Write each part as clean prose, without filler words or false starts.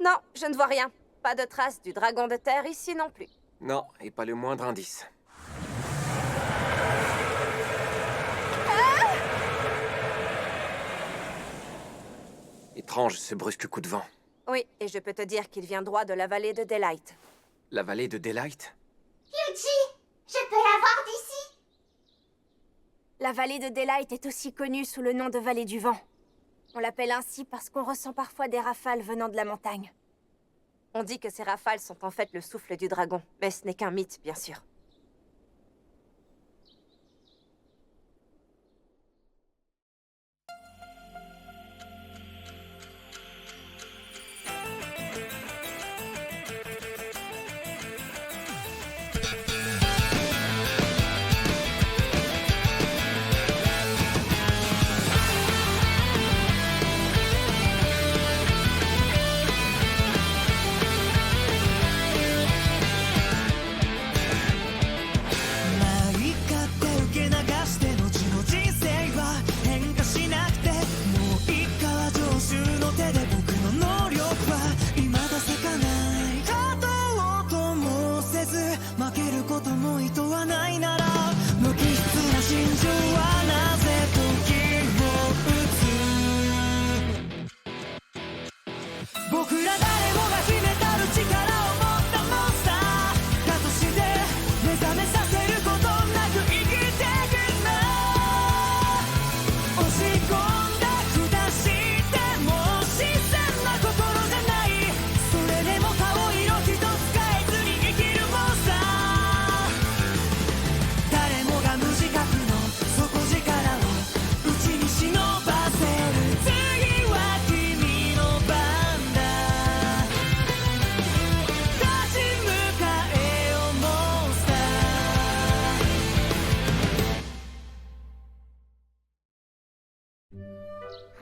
Non, je ne vois rien. Pas de trace du dragon de terre ici non plus. Non, et pas le moindre indice. Étrange, ce brusque coup de vent. Oui, et je peux te dire qu'il vient droit de la vallée de Daylight. La vallée de Daylight? Yuji, je peux la voir d'ici? La vallée de Daylight est aussi connue sous le nom de vallée du vent. On l'appelle ainsi parce qu'on ressent parfois des rafales venant de la montagne. On dit que ces rafales sont en fait le souffle du dragon, mais ce n'est qu'un mythe, bien sûr.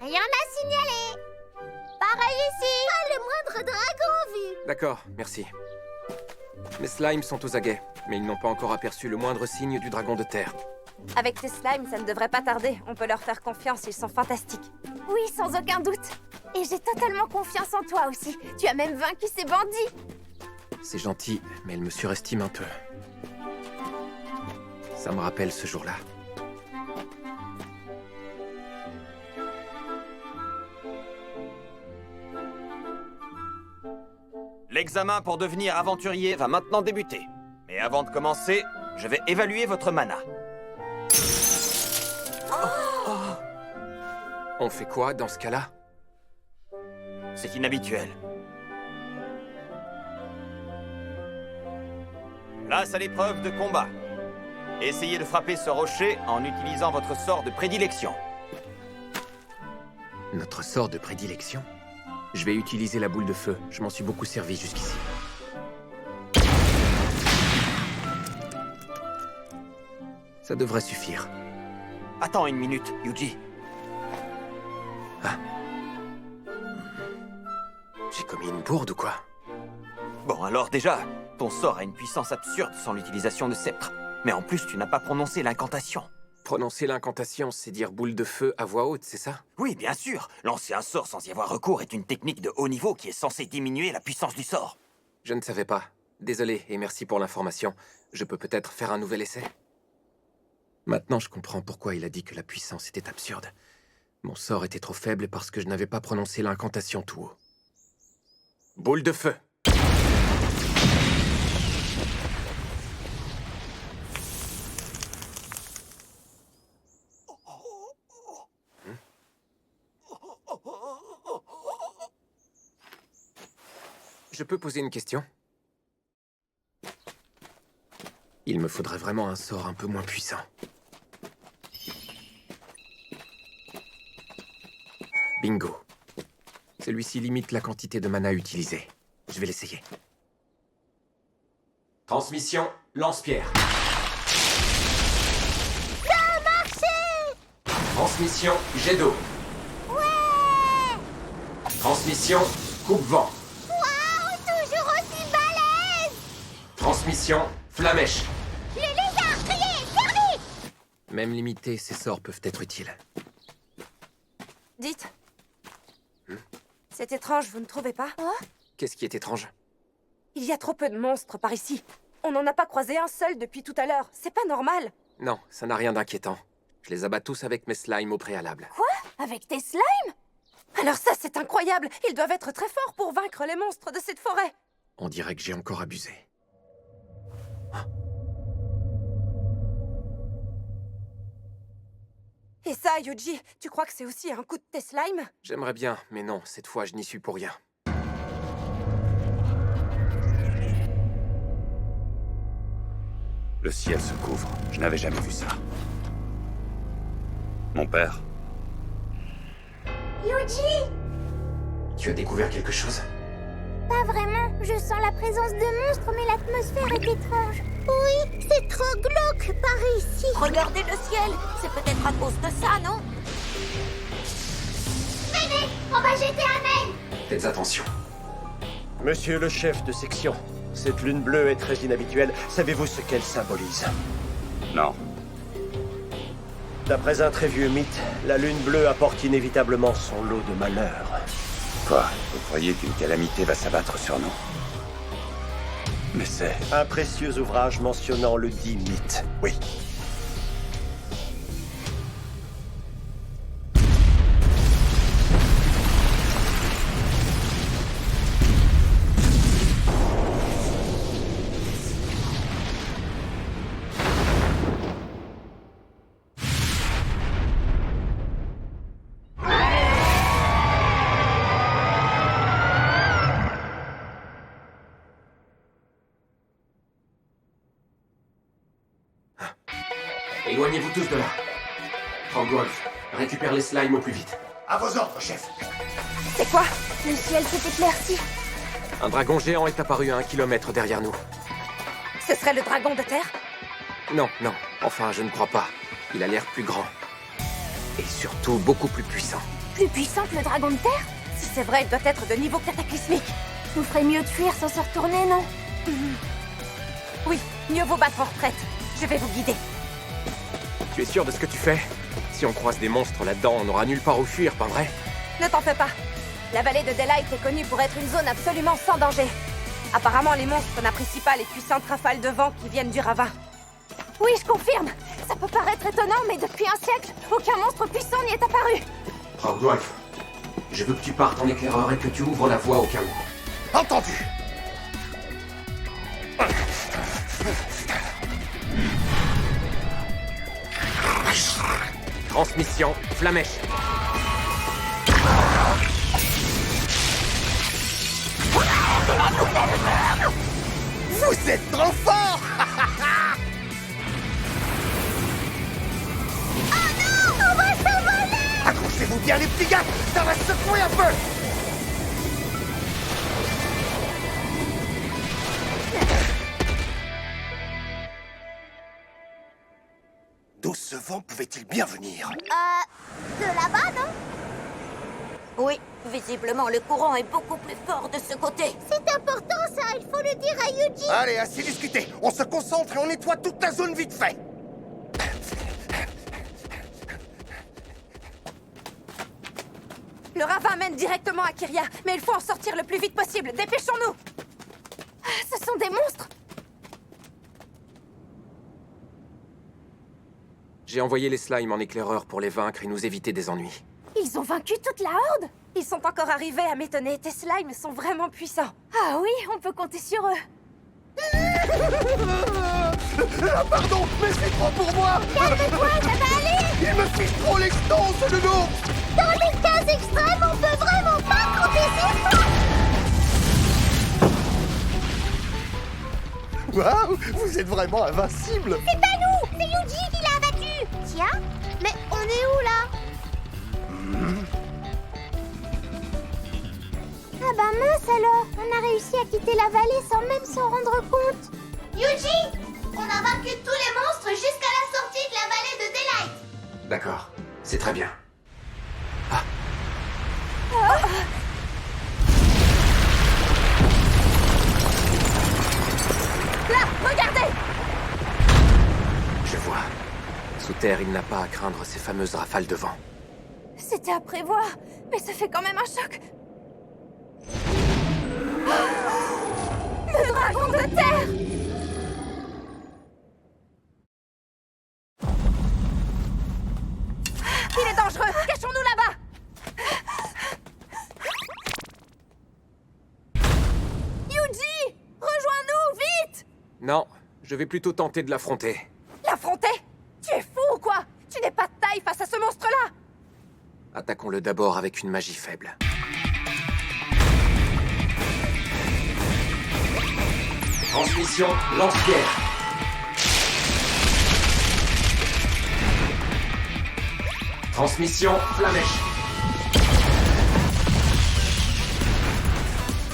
Rien à signaler. Pareil ici. Pas le moindre dragon en vue. D'accord, merci. Mes slimes sont aux aguets, mais ils n'ont pas encore aperçu le moindre signe du dragon de terre. Avec tes slimes, ça ne devrait pas tarder. On peut leur faire confiance, ils sont fantastiques. Oui, sans aucun doute. Et j'ai totalement confiance en toi aussi. Tu as même vaincu ces bandits. C'est gentil, mais elle me surestime un peu. Ça me rappelle ce jour-là. L'examen pour devenir aventurier va maintenant débuter. Mais avant de commencer, je vais évaluer votre mana. On fait quoi dans ce cas-là? C'est inhabituel. Place à l'épreuve de combat. Essayez de frapper ce rocher en utilisant votre sort de prédilection. Notre sort de prédilection? Je vais utiliser la boule de feu. Je m'en suis beaucoup servi jusqu'ici. Ça devrait suffire. Attends une minute, Yuji. Ah. J'ai commis une bourde ou quoi? Bon, alors déjà, ton sort a une puissance absurde sans l'utilisation de sceptre. Mais en plus, tu n'as pas prononcé l'incantation. Prononcer l'incantation, c'est dire boule de feu à voix haute, c'est ça? Oui, bien sûr. Lancer un sort sans y avoir recours est une technique de haut niveau qui est censée diminuer la puissance du sort. Je ne savais pas. Désolé et merci pour l'information. Je peux peut-être faire un nouvel essai? Maintenant, je comprends pourquoi il a dit que la puissance était absurde. Mon sort était trop faible parce que je n'avais pas prononcé l'incantation tout haut. Boule de feu! Je peux poser une question? Il me faudrait vraiment un sort un peu moins puissant. Bingo. Celui-ci limite la quantité de mana utilisée. Je vais l'essayer. Transmission, lance-pierre. Ça a marché. Transmission, jet d'eau. Ouais. Transmission, coupe-vent. Waouh, toujours aussi balèze. Transmission, flamèche. Le lézard, criez, servi. Même limités, ces sorts peuvent être utiles. Dites. C'est étrange, vous ne trouvez pas? Qu'est-ce qui est étrange? Il y a trop peu de monstres par ici. On n'en a pas croisé un seul depuis tout à l'heure. C'est pas normal. Non, ça n'a rien d'inquiétant. Je les abats tous avec mes slimes au préalable. Quoi? Avec tes slimes? Alors ça, c'est incroyable. Ils doivent être très forts pour vaincre les monstres de cette forêt. On dirait que j'ai encore abusé. Et ça, Yuji, tu crois que c'est aussi un coup de tes slimes? J'aimerais bien, mais non, cette fois, je n'y suis pour rien. Le ciel se couvre. Je n'avais jamais vu ça. Mon père, Yuji! Tu as découvert quelque chose? Pas vraiment. Je sens la présence de monstres, mais l'atmosphère est étrange. Oui, c'est trop glauque par ici. Regardez le ciel. C'est peut-être à cause de ça, non? Venez, on va jeter un œil. Faites attention. Monsieur le chef de section, cette lune bleue est très inhabituelle. Savez-vous ce qu'elle symbolise? non. D'après un très vieux mythe, la lune bleue apporte inévitablement son lot de malheur. Quoi? Vous croyez qu'une calamité va s'abattre sur nous? Mais c'est... Un précieux ouvrage mentionnant le dit mythe, oui. Éloignez-vous tous de là. Frogwolf, récupère les slimes au plus vite. À vos ordres, chef. C'est quoi? Le ciel s'est éclairci. Un dragon géant est apparu à 1 kilomètre derrière nous. Ce serait le dragon de terre? Non, non, enfin, je ne crois pas. Il a l'air plus grand. Et surtout beaucoup plus puissant. Plus puissant que le dragon de terre? Si c'est vrai, il doit être de niveau cataclysmique. Vous ferez mieux de fuir sans se retourner, non? Oui, mieux vaut battre en retraite. Je vais vous guider. Tu es sûr de ce que tu fais? Si on croise des monstres là-dedans, on n'aura nulle part où fuir, pas vrai? Ne t'en fais pas. La vallée de Daylight est connue pour être une zone absolument sans danger. Apparemment, les monstres n'apprécient pas les puissantes rafales de vent qui viennent du ravin. Oui, je confirme. Ça peut paraître étonnant, mais depuis un siècle, aucun monstre puissant n'y est apparu. Frogwolf, je veux que tu partes en éclaireur et que tu ouvres la voie au cas où. Entendu. Transmission, flamèche. Vous êtes trop fort. Oh non, on va s'envoler. Accrochez-vous bien les petits gars, ça va secouer un peu. D'où ce vent pouvait-il bien venir? De là-bas, non? Oui, visiblement le courant est beaucoup plus fort de ce côté. C'est important, ça. Il faut le dire à Yuji. Allez, assez discuté. On se concentre et on nettoie toute la zone vite fait. Le ravin mène directement à Kyria, mais il faut en sortir le plus vite possible. Dépêchons-nous. Ah, ce sont des monstres. J'ai envoyé les slimes en éclaireur pour les vaincre et nous éviter des ennuis. Ils ont vaincu toute la horde. Ils sont encore arrivés à m'étonner. Tes slimes sont vraiment puissants. Ah oui, on peut compter sur eux. Ah, pardon, mais c'est trop pour moi. Calme-toi, ça va aller. Il me fiche trop l'extase, le loup. Dans les cas extrêmes, on peut vraiment pas compter sur moi. Waouh, vous êtes vraiment invincible. C'est pas nous, c'est Yuji qui l'a abattu. Tiens, mais on est où là? Ah bah mince alors, on a réussi à quitter la vallée sans même s'en rendre compte. Yuji, on a vaincu tous les monstres jusqu'à la sortie de la vallée de Daylight. D'accord, c'est très bien. Là, regardez. Je vois. Sous terre, il n'a pas à craindre ces fameuses rafales de vent. C'était à prévoir, mais ça fait quand même un choc. Le dragon de terre! Il est dangereux! Cachons-nous là-bas! Yuji! Rejoins-nous, vite! Non, je vais plutôt tenter de l'affronter. L'affronter? Tu es fou ou quoi? Tu n'es pas de taille face à ce monstre-là! Attaquons-le d'abord avec une magie faible. Transmission lance-pierre. Transmission flamèche.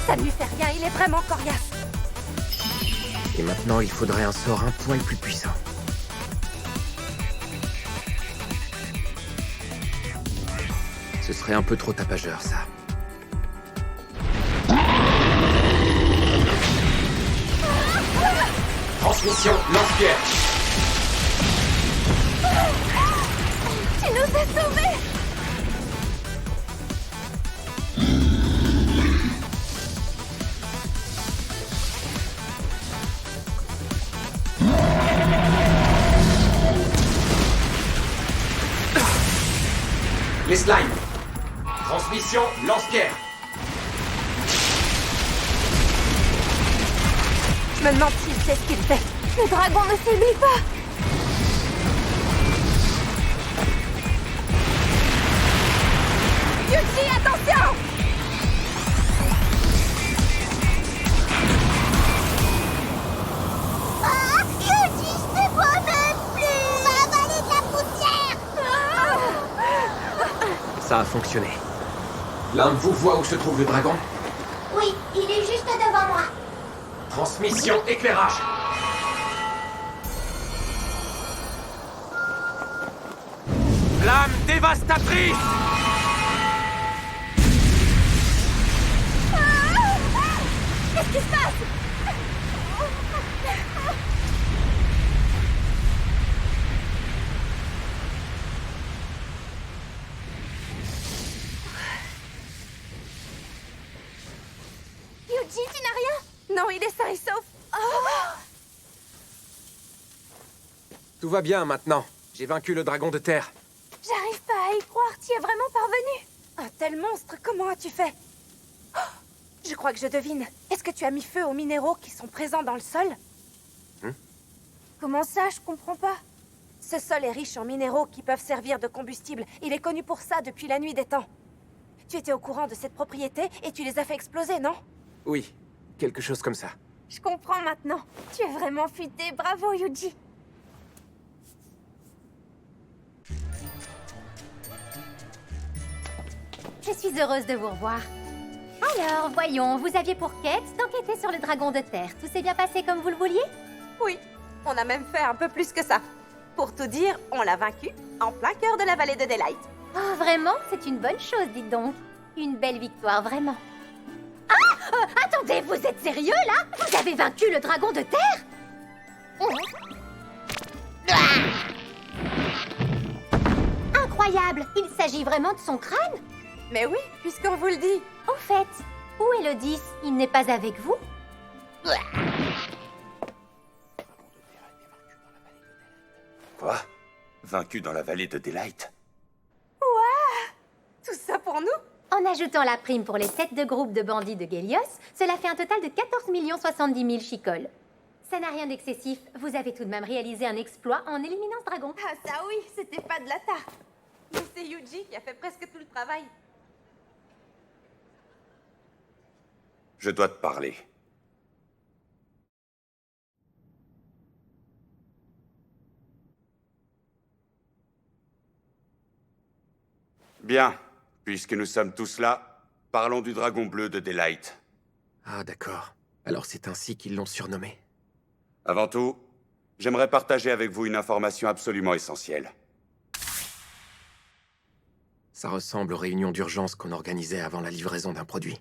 Ça ne lui fait rien, il est vraiment coriace. Et maintenant, il faudrait un sort un poil plus puissant. Ce serait un peu trop tapageur, ça. Transmission lance-pierre. Tu nous as sauvés! Les slimes. Transmission lance-pierre. Je me demande s'il sait ce qu'il fait. Le dragon ne faiblit pas! Yuji, attention! Ah, Yuji, je te vois même plus. On va avaler de la poussière. Ça a fonctionné. L'un de vous voit où se trouve le dragon? Oui, il est juste devant moi. Transmission éclairage. Flamme dévastatrice. Qu'est-ce qui se passe? Yuji, tu n'as rien? Non, il est sain et sauf. Tout va bien maintenant. J'ai vaincu le dragon de terre. J'arrive pas à y croire, tu y es vraiment parvenu. Un tel monstre, comment as-tu fait? Oh, je crois que je devine. Est-ce que tu as mis feu aux minéraux qui sont présents dans le sol? Comment ça, je comprends pas. Ce sol est riche en minéraux qui peuvent servir de combustible. Il est connu pour ça depuis la nuit des temps. Tu étais au courant de cette propriété et tu les as fait exploser, non? Oui, quelque chose comme ça. Je comprends maintenant. Tu es vraiment futé. Bravo, Yuji. Je suis heureuse de vous revoir. Alors, voyons, vous aviez pour quête d'enquêter sur le dragon de terre. Tout s'est bien passé comme vous le vouliez? Oui, on a même fait un peu plus que ça. Pour tout dire, on l'a vaincu en plein cœur de la vallée de Daylight. Oh, vraiment? C'est une bonne chose, dites donc. Une belle victoire, vraiment. Ah! Attendez, vous êtes sérieux, là? Vous avez vaincu le dragon de terre? Incroyable! Il s'agit vraiment de son crâne? Mais oui, puisqu'on vous le dit. Au fait, où est le 10? Il n'est pas avec vous? Quoi? Vaincu dans la vallée de Daylight? Tout ça pour nous? En ajoutant la prime pour les têtes de groupe de bandits de Gélios, cela fait un total de 14 070 000 chicoles. Ça n'a rien d'excessif, vous avez tout de même réalisé un exploit en éliminant ce dragon. Ah ça oui, c'était pas de la tarte. Mais c'est Yuji qui a fait presque tout le travail. Je dois te parler. Bien, puisque nous sommes tous là, parlons du dragon bleu de Daylight. Ah, d'accord. Alors c'est ainsi qu'ils l'ont surnommé. Avant tout, j'aimerais partager avec vous une information absolument essentielle. Ça ressemble aux réunions d'urgence qu'on organisait avant la livraison d'un produit.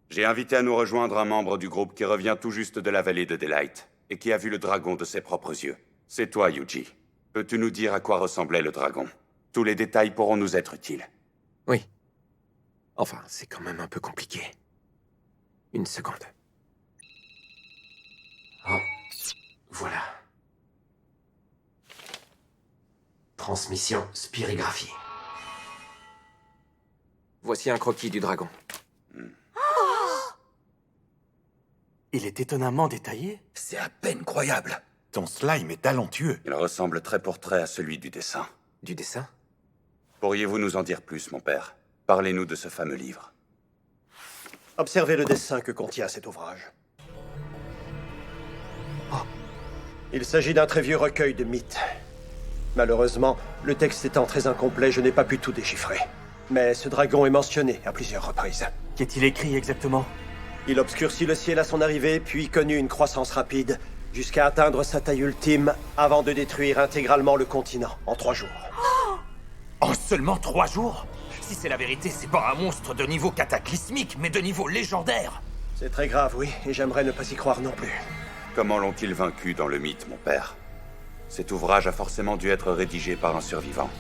J'ai invité à nous rejoindre un membre du groupe qui revient tout juste de la vallée de Daylight et qui a vu le dragon de ses propres yeux. C'est toi, Yuji. Peux-tu nous dire à quoi ressemblait le dragon? Tous les détails pourront nous être utiles. Oui. Enfin, c'est quand même un peu compliqué. Une seconde. Oh, voilà. Transmission spirigraphie. Voici un croquis du dragon. Il est étonnamment détaillé. C'est à peine croyable. Ton slime est talentueux. Il ressemble trait pour trait à celui du dessin. Du dessin? Pourriez-vous nous en dire plus, mon père? Parlez-nous de ce fameux livre. Observez le dessin que contient cet ouvrage. Il s'agit d'un très vieux recueil de mythes. Malheureusement, le texte étant très incomplet, je n'ai pas pu tout déchiffrer. Mais ce dragon est mentionné à plusieurs reprises. Qu'est-il écrit exactement? Il obscurcit le ciel à son arrivée, puis connut une croissance rapide, jusqu'à atteindre sa taille ultime, avant de détruire intégralement le continent en 3 jours. En seulement 3 jours? Si c'est la vérité, c'est pas un monstre de niveau cataclysmique, mais de niveau légendaire. C'est très grave, oui, et j'aimerais ne pas y croire non plus. Comment l'ont-ils vaincu dans le mythe, mon père? Cet ouvrage a forcément dû être rédigé par un survivant.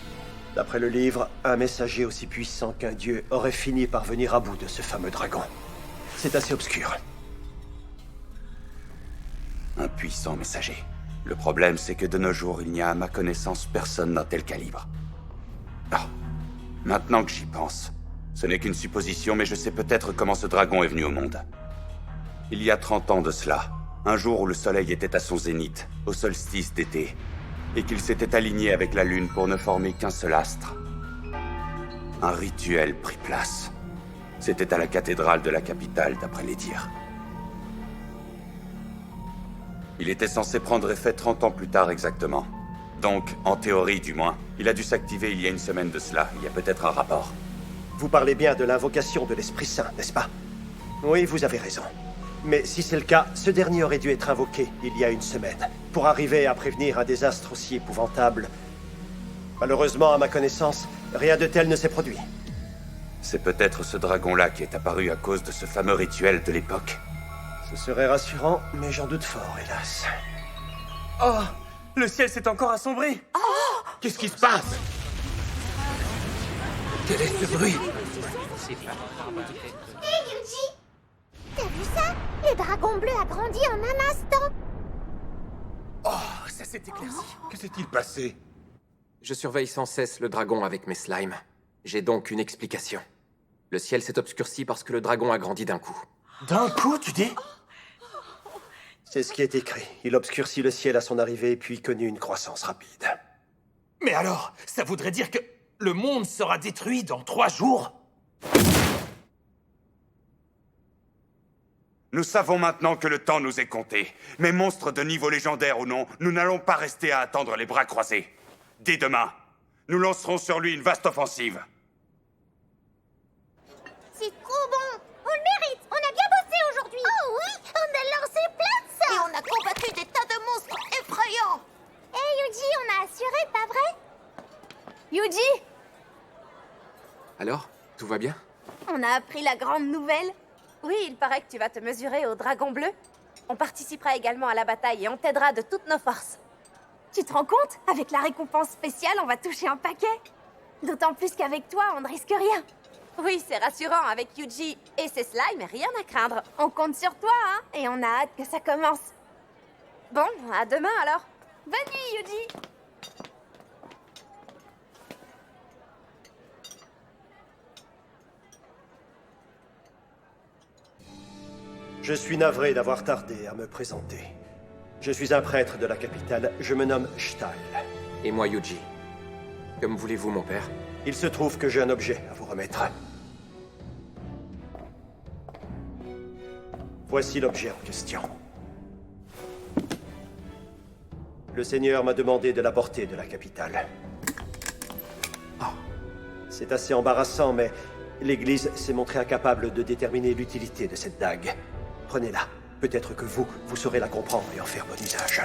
D'après le livre, un messager aussi puissant qu'un dieu aurait fini par venir à bout de ce fameux dragon. C'est assez obscur. Un puissant messager. Le problème, c'est que de nos jours, il n'y a à ma connaissance personne d'un tel calibre. Ah, maintenant que j'y pense, ce n'est qu'une supposition, mais je sais peut-être comment ce dragon est venu au monde. Il y a 30 ans de cela, un jour où le soleil était à son zénith, au solstice d'été, et qu'il s'était aligné avec la lune pour ne former qu'un seul astre. Un rituel prit place. C'était à la cathédrale de la capitale, d'après les dires. Il était censé prendre effet 30 ans plus tard exactement. Donc, en théorie du moins, il a dû s'activer il y a une semaine de cela. Il y a peut-être un rapport. Vous parlez bien de l'invocation de l'Esprit Saint, n'est-ce pas? Oui, vous avez raison. Mais si c'est le cas, ce dernier aurait dû être invoqué il y a une semaine, pour arriver à prévenir un désastre aussi épouvantable. Malheureusement, à ma connaissance, rien de tel ne s'est produit. C'est peut-être ce dragon-là qui est apparu à cause de ce fameux rituel de l'époque. Ce serait rassurant, mais j'en doute fort, hélas. Oh! Le ciel s'est encore assombri! Qu'est-ce qui se passe? Quel est ce bruit? Hé, Yuji! T'as vu ça? Le dragon bleu a grandi en un instant! Oh, ça s'est éclairci. Que s'est-il passé? Je surveille sans cesse le dragon avec mes slimes. J'ai donc une explication. Le ciel s'est obscurci parce que le dragon a grandi d'un coup. D'un coup, tu dis? C'est ce qui est écrit. Il obscurcit le ciel à son arrivée, puis connut une croissance rapide. Mais alors, ça voudrait dire que le monde sera détruit dans 3 jours? Nous savons maintenant que le temps nous est compté. Mais monstres de niveau légendaire ou non, nous n'allons pas rester à attendre les bras croisés. Dès demain, nous lancerons sur lui une vaste offensive. C'est trop bon! On le mérite! On a bien bossé aujourd'hui! Oh oui! On a lancé plein de ça! Et on a combattu des tas de monstres effrayants! Hé, Yuji, on a assuré, pas vrai? Yuji, Alors, tout va bien? on a appris la grande nouvelle. Oui, il paraît que tu vas te mesurer au dragon bleu. On participera également à la bataille et on t'aidera de toutes nos forces. Tu te rends compte? Avec la récompense spéciale, on va toucher un paquet. D'autant plus qu'avec toi, on ne risque rien. Oui, c'est rassurant. Avec Yuji et ses slimes, rien à craindre. On compte sur toi, hein? Et on a hâte que ça commence. Bon, à demain alors. Bonne nuit, Yuji. Je suis navré d'avoir tardé à me présenter. Je suis un prêtre de la capitale, je me nomme Stahl. Et moi, Yuji. Comme voulez-vous, mon père? Il se trouve que j'ai un objet à vous remettre. Voici l'objet en question. Le Seigneur m'a demandé de l'apporter de la capitale. C'est assez embarrassant, mais l'Église s'est montrée incapable de déterminer l'utilité de cette dague. Prenez-la. Peut-être que vous saurez la comprendre et en faire bon usage.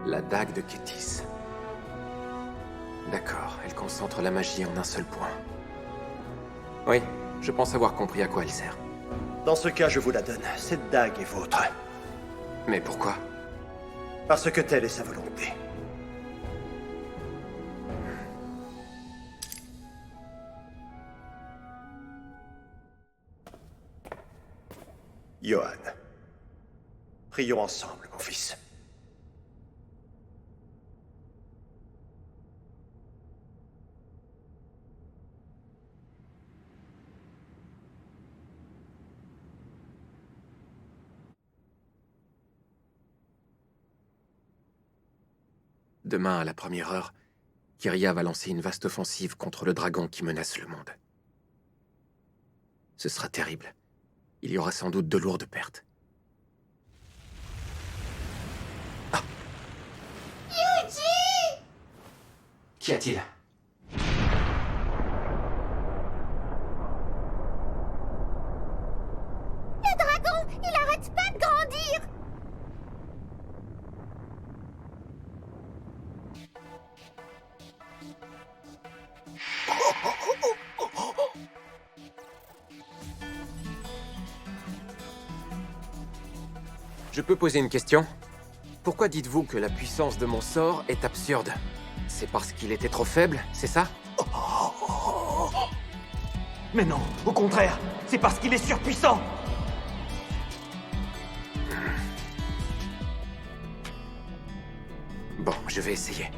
La dague de Kétis. D'accord, elle concentre la magie en un seul point. Oui, je pense avoir compris à quoi elle sert. Dans ce cas, je vous la donne. Cette dague est vôtre. Mais pourquoi? Parce que telle est sa volonté. Johan. Prions ensemble, mon fils. Demain, à la première heure, Kyria va lancer une vaste offensive contre le dragon qui menace le monde. Ce sera terrible. Il y aura sans doute de lourdes pertes. Ah! Yuji! Qu'y a-t-il? Le dragon, il arrête pas de grandir! Je peux poser une question? Pourquoi dites-vous que la puissance de mon sort est absurde? C'est parce qu'il était trop faible, c'est ça? Mais non, au contraire, c'est parce qu'il est surpuissant. Bon, je vais essayer.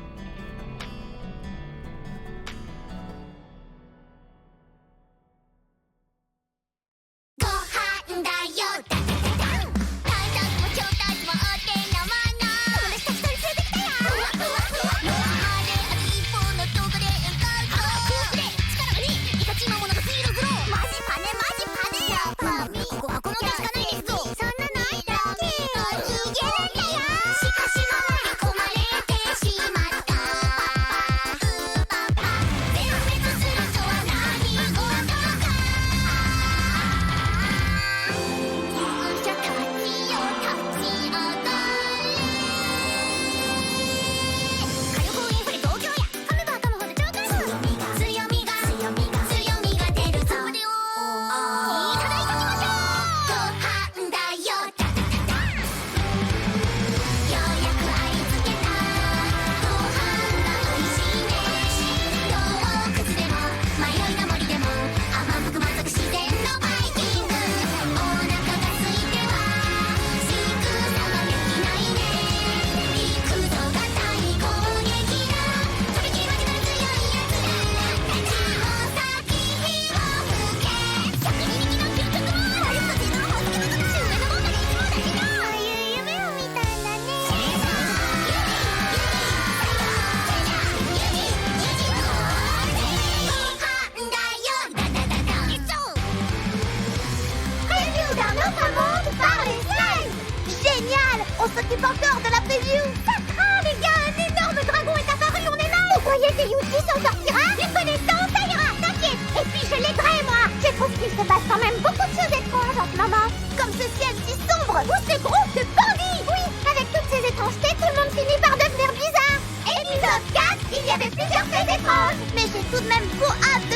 On s'occupe encore de la preview. Ça craint, les gars. Un énorme dragon est apparu, on est là. Vous croyez que Yuji s'en sortira? Les connaissants, ça ira, t'inquiète. Et puis je l'aiderai, moi. Je trouve qu'il se passe quand même beaucoup de choses étranges en ce moment. Comme ce ciel si sombre ou ce groupe de bandits. Oui, avec toutes ces étrangetés, tout le monde finit par devenir bizarre. Épisode 4, il y avait plusieurs faits étranges. Mais j'ai tout de même trop hâte de